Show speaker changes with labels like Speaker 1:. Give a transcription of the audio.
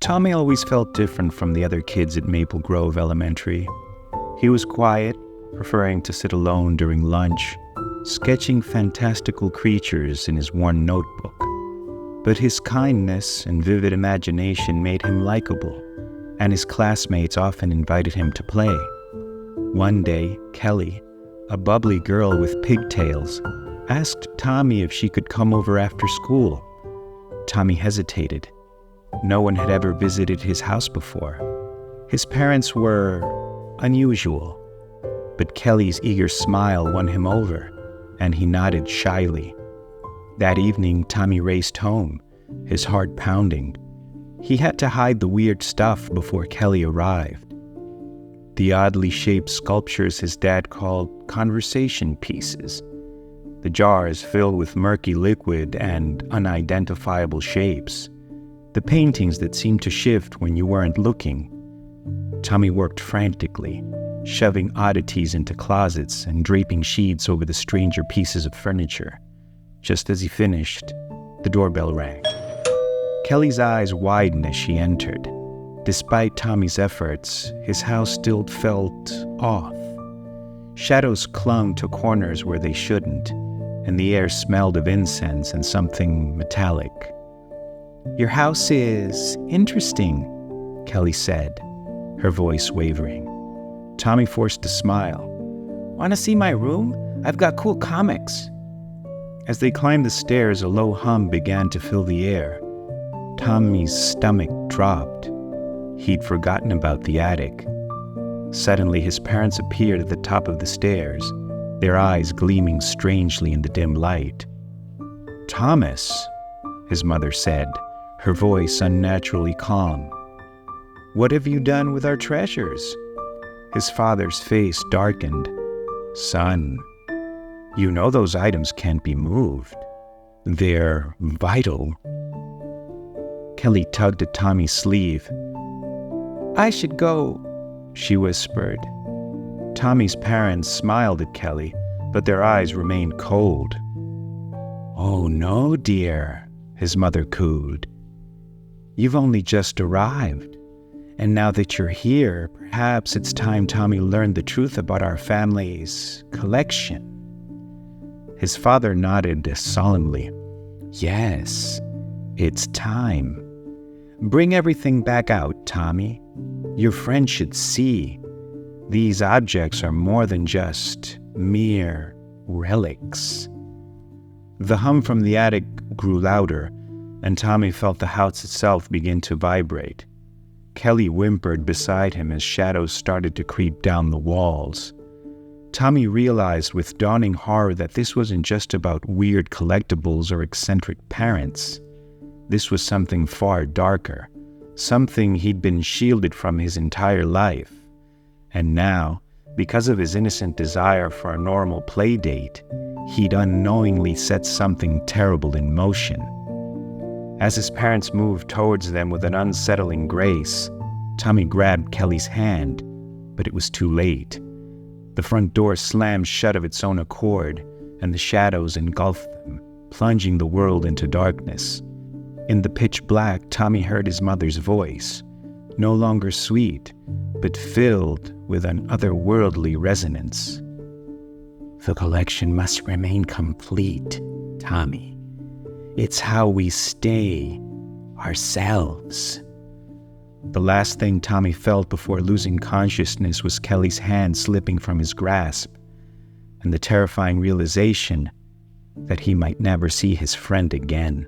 Speaker 1: Tommy always felt different from the other kids at Maple Grove Elementary. He was quiet, preferring to sit alone during lunch, sketching fantastical creatures in his worn notebook. But his kindness and vivid imagination made him likable, and his classmates often invited him to play. One day, Kelly, a bubbly girl with pigtails, asked Tommy if she could come over after school. Tommy hesitated. No one had ever visited his house before. His parents were unusual, but Kelly's eager smile won him over, and he nodded shyly. That evening, Tommy raced home, his heart pounding. He had to hide the weird stuff before Kelly arrived. The oddly shaped sculptures his dad called conversation pieces. The jars filled with murky liquid and unidentifiable shapes. The paintings that seemed to shift when you weren't looking. Tommy worked frantically, shoving oddities into closets and draping sheets over the stranger pieces of furniture. Just as he finished, the doorbell rang. Kelly's eyes widened as she entered. Despite Tommy's efforts, his house still felt off. Shadows clung to corners where they shouldn't, and the air smelled of incense and something metallic. "Your house is interesting," Kelly said, her voice wavering. Tommy forced a smile. "Want to see my room? I've got cool comics." As they climbed the stairs, a low hum began to fill the air. Tommy's stomach dropped. He'd forgotten about the attic. Suddenly, his parents appeared at the top of the stairs, their eyes gleaming strangely in the dim light. "Thomas," his mother said, her voice unnaturally calm. "What have you done with our treasures?" His father's face darkened. "Son, you know those items can't be moved. They're vital." Kelly tugged at Tommy's sleeve. "I should go," she whispered. Tommy's parents smiled at Kelly, but their eyes remained cold. "Oh no, dear," his mother cooed. "You've only just arrived. And now that you're here, perhaps it's time Tommy learned the truth about our family's collection." His father nodded solemnly. "Yes, it's time. Bring everything back out, Tommy. Your friend should see. These objects are more than just mere relics." The hum from the attic grew louder, and Tommy felt the house itself begin to vibrate. Kelly whimpered beside him as shadows started to creep down the walls. Tommy realized with dawning horror that this wasn't just about weird collectibles or eccentric parents. This was something far darker, something he'd been shielded from his entire life. And now, because of his innocent desire for a normal play date, he'd unknowingly set something terrible in motion. As his parents moved towards them with an unsettling grace, Tommy grabbed Kelly's hand, but it was too late. The front door slammed shut of its own accord, and the shadows engulfed them, plunging the world into darkness. In the pitch black, Tommy heard his mother's voice, no longer sweet, but filled with an otherworldly resonance. "The collection must remain complete, Tommy. It's how we stay ourselves." The last thing Tommy felt before losing consciousness was Kelly's hand slipping from his grasp, and the terrifying realization that he might never see his friend again.